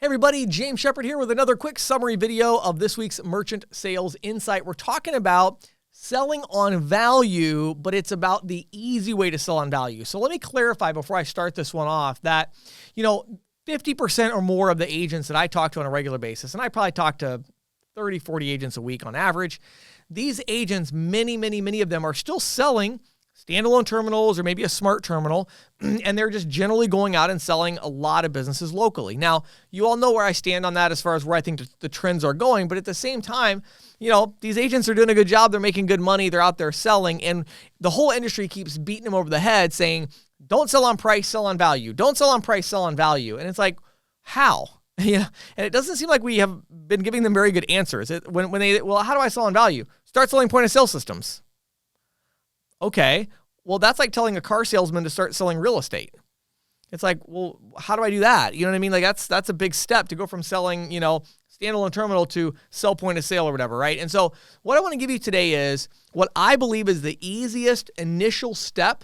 Everybody, James Shepard here with another quick summary video of this week's Merchant Sales Insight. We're talking about selling on value, but it's about the easy way to sell on value. So let me clarify before I start this one off that, 50% or more of the agents that I talk to on a regular basis, and I probably talk to 30, 40 agents a week on average, these agents, many of them are still selling standalone terminals or maybe a smart terminal, and they're just generally going out and selling a lot of businesses locally. Now, you all know where I stand on that as far as where I think the trends are going, but at the same time, these agents are doing a good job. They're making good money. They're out there selling, and the whole industry keeps beating them over the head saying, don't sell on price, sell on value. Don't sell on price, sell on value. And it's like, how? And it doesn't seem like we have been giving them very good answers. How do I sell on value? Start selling point of sale systems. Okay, well, that's like telling a car salesman to start selling real estate. It's like, well, how do I do that? You know what I mean? Like that's a big step to go from selling, standalone terminal to sell point of sale or whatever, right? And so what I want to give you today is what I believe is the easiest initial step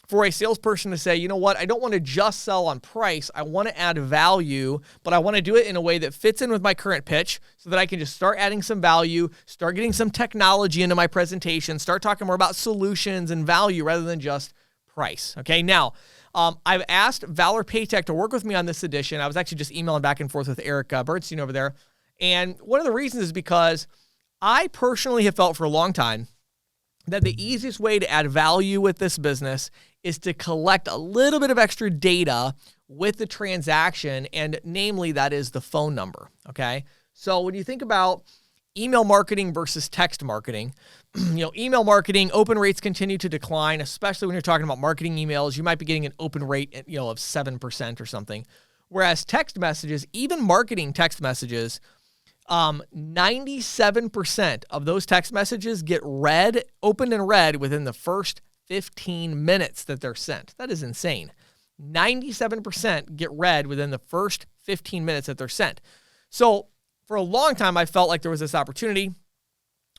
for a salesperson to say, you know what, I don't want to just sell on price. I want to add value, but I want to do it in a way that fits in with my current pitch so that I can just start adding some value, start getting some technology into my presentation, start talking more about solutions and value rather than just price. Okay, now, I've asked Valor Paytech to work with me on this edition. I was actually just emailing back and forth with Eric Bernstein over there. And one of the reasons is because I personally have felt for a long time that the easiest way to add value with this business is to collect a little bit of extra data with the transaction, and namely that is the phone number, okay? So when you think about email marketing versus text marketing, email marketing, open rates continue to decline, especially when you're talking about marketing emails. You might be getting an open rate, of 7% or something. Whereas text messages, even marketing text messages, 97% of those text messages get opened and read within the first 15 minutes that they're sent. That is insane. 97% get read within the first 15 minutes that they're sent. So for a long time, I felt like there was this opportunity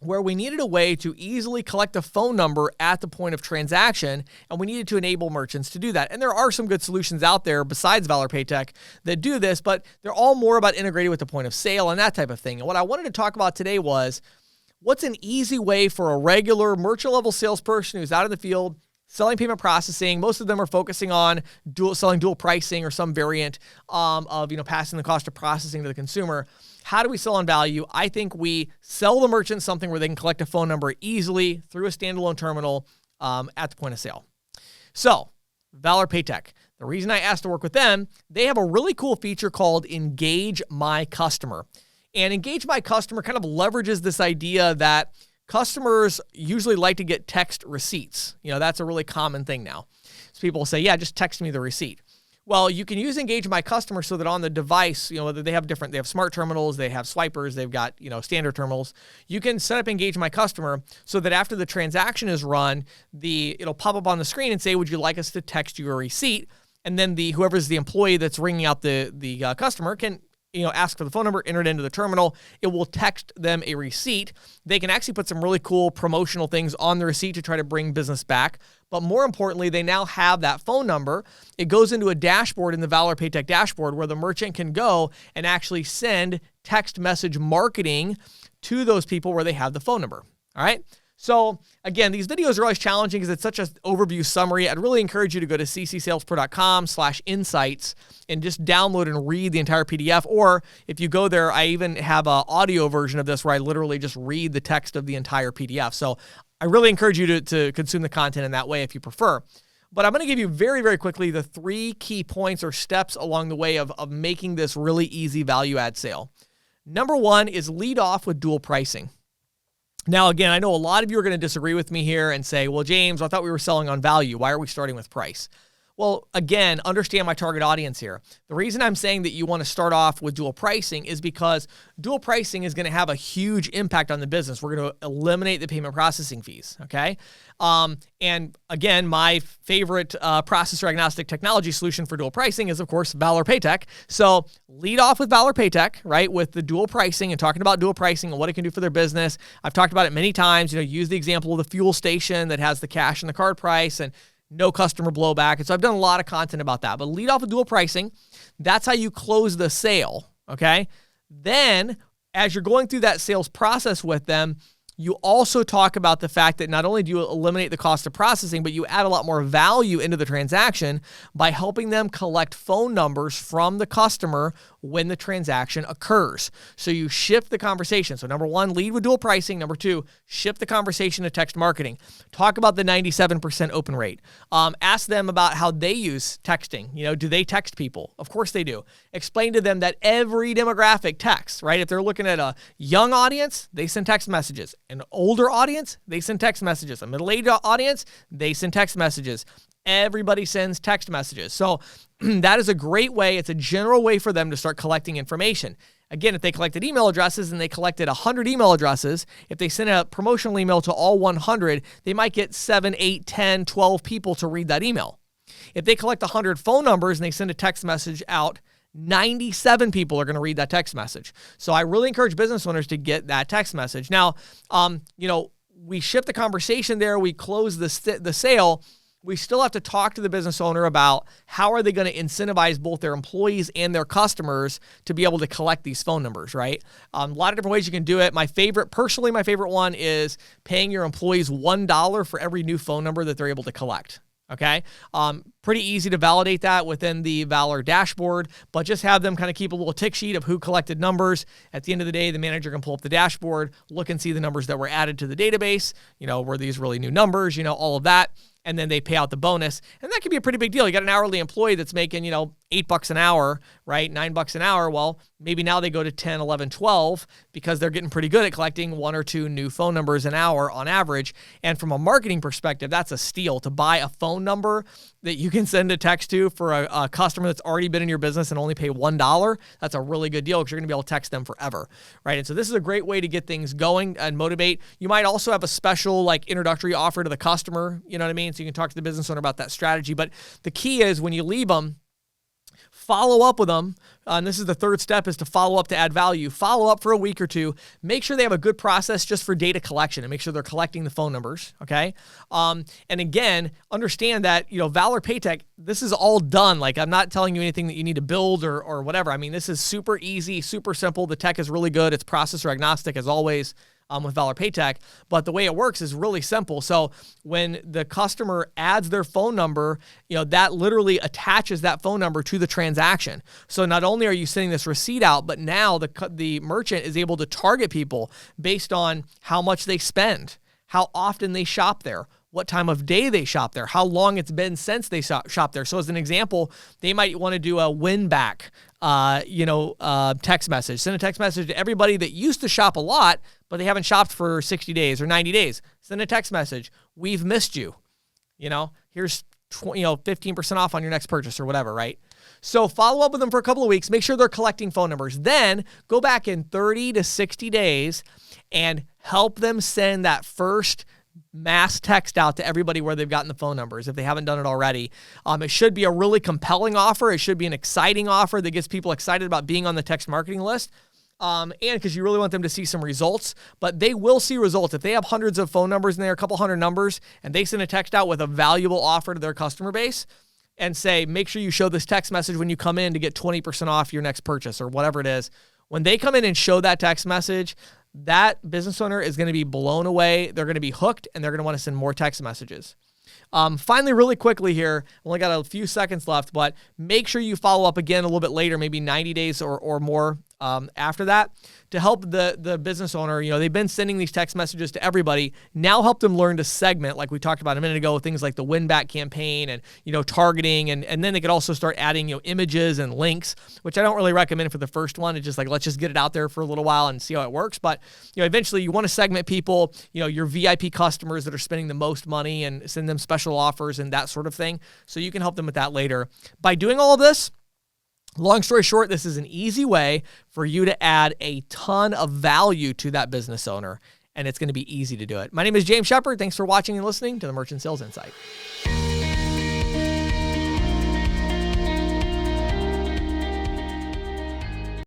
where we needed a way to easily collect a phone number at the point of transaction, and we needed to enable merchants to do that. And there are some good solutions out there besides Valor Paytech that do this, but they're all more about integrating with the point of sale and that type of thing. And what I wanted to talk about today was what's an easy way for a regular merchant-level salesperson who's out in the field selling payment processing. Most of them are focusing on selling dual pricing or some variant of passing the cost of processing to the consumer. How do we sell on value? I think we sell the merchant something where they can collect a phone number easily through a standalone terminal at the point of sale. So, Valor Paytech. The reason I asked to work with them, they have a really cool feature called Engage My Customer. And Engage My Customer kind of leverages this idea that customers usually like to get text receipts. That's a really common thing now. So people will say, yeah, just text me the receipt. Well, you can use Engage My Customer so that on the device, whether they have smart terminals, they have swipers, they've got, standard terminals. You can set up Engage My Customer so that after the transaction is run, it'll pop up on the screen and say, would you like us to text you a receipt? And then whoever's the employee that's ringing out the customer can ask for the phone number, enter it into the terminal. It will text them a receipt. They can actually put some really cool promotional things on the receipt to try to bring business back. But more importantly, they now have that phone number. It goes into a dashboard in the Valor Paytech dashboard where the merchant can go and actually send text message marketing to those people where they have the phone number. All right. So again, these videos are always challenging because it's such an overview summary. I'd really encourage you to go to ccsalespro.com/insights and just download and read the entire PDF. Or if you go there, I even have an audio version of this where I literally just read the text of the entire PDF. So I really encourage you to consume the content in that way if you prefer. But I'm going to give you very, very quickly the 3 key points or steps along the way of making this really easy value add sale. Number 1 is lead off with dual pricing. Now, again, I know a lot of you are going to disagree with me here and say, well, James, I thought we were selling on value. Why are we starting with price? Well, again, understand my target audience here. The reason I'm saying that you want to start off with dual pricing is because dual pricing is going to have a huge impact on the business. We're going to eliminate the payment processing fees, okay? And again, my favorite processor agnostic technology solution for dual pricing is, of course, Valor Paytech. So lead off with Valor Paytech, right, with the dual pricing and talking about dual pricing and what it can do for their business. I've talked about it many times. Use the example of the fuel station that has the cash and the card price and no customer blowback. And so I've done a lot of content about that. But lead off with dual pricing. That's how you close the sale, okay? Then, as you're going through that sales process with them, you also talk about the fact that not only do you eliminate the cost of processing, but you add a lot more value into the transaction by helping them collect phone numbers from the customer when the transaction occurs. So you shift the conversation. So number one, lead with dual pricing. Number two, shift the conversation to text marketing. Talk about the 97% open rate. Ask them about how they use texting. Do they text people? Of course they do. Explain to them that every demographic texts, right? If they're looking at a young audience, they send text messages. An older audience, they send text messages. A middle-aged audience, they send text messages. Everybody sends text messages. So that is a great way. It's a general way for them to start collecting information. Again, if they collected email addresses and they collected 100 email addresses, if they send a promotional email to all 100, they might get 7, 8, 10, 12 people to read that email. If they collect 100 phone numbers and they send a text message out, 97 people are going to read that text message. So I really encourage business owners to get that text message. Now, we shift the conversation there. We close the sale. We still have to talk to the business owner about how are they going to incentivize both their employees and their customers to be able to collect these phone numbers, right? A lot of different ways you can do it. My favorite one is paying your employees $1 for every new phone number that they're able to collect. Okay. Pretty easy to validate that within the Valor dashboard, but just have them kind of keep a little tick sheet of who collected numbers. At the end of the day, the manager can pull up the dashboard, look and see the numbers that were added to the database. Were these really new numbers, all of that. And then they pay out the bonus. And that could be a pretty big deal. You got an hourly employee that's making, $8 an hour, right? $9 an hour. Well, maybe now they go to 10, 11, 12 because they're getting pretty good at collecting 1 or 2 new phone numbers an hour on average. And from a marketing perspective, that's a steal to buy a phone number that you can send a text to for a customer that's already been in your business and only pay $1. That's a really good deal because you're going to be able to text them forever, right? And so this is a great way to get things going and motivate. You might also have a special introductory offer to the customer, you know what I mean? So you can talk to the business owner about that strategy. But the key is when you leave them, follow up with them. And this is the third step, is to follow up to add value. Follow up for a week or two. Make sure they have a good process just for data collection and make sure they're collecting the phone numbers, okay? And again, understand that, Valor Paytech, this is all done. I'm not telling you anything that you need to build or whatever. I mean, this is super easy, super simple. The tech is really good. It's processor agnostic as always. With Valor Paytech, but the way it works is really simple. So when the customer adds their phone number, that literally attaches that phone number to the transaction. So not only are you sending this receipt out, but now the merchant is able to target people based on how much they spend, how often they shop there, what time of day they shop there, how long it's been since they shop there. So as an example, they might want to do a win back, text message. Send a text message to everybody that used to shop a lot, but they haven't shopped for 60 days or 90 days. Send a text message. We've missed you. Here's 15% off on your next purchase or whatever, right? So follow up with them for a couple of weeks. Make sure they're collecting phone numbers. Then go back in 30 to 60 days and help them send that first mass text out to everybody where they've gotten the phone numbers if they haven't done it already. It should be a really compelling offer. It should be an exciting offer that gets people excited about being on the text marketing list. And because you really want them to see some results, but they will see results. If they have hundreds of phone numbers in there, a couple hundred numbers, and they send a text out with a valuable offer to their customer base and say, make sure you show this text message when you come in to get 20% off your next purchase or whatever it is. When they come in and show that text message, that business owner is going to be blown away. They're going to be hooked and they're going to want to send more text messages. Finally, really quickly here, only got a few seconds left, but make sure you follow up again a little bit later, maybe 90 days or more after that, to help the business owner. They've been sending these text messages to everybody. Now help them learn to segment, like we talked about a minute ago, things like the win back campaign and, targeting. And then they could also start adding, images and links, which I don't really recommend for the first one. It's just let's just get it out there for a little while and see how it works. But, eventually you want to segment people, your VIP customers that are spending the most money and send them special offers and that sort of thing. So you can help them with that later. By doing all of this, long story short, this is an easy way for you to add a ton of value to that business owner, and it's going to be easy to do it. My name is James Shepard. Thanks for watching and listening to the Merchant Sales Insight.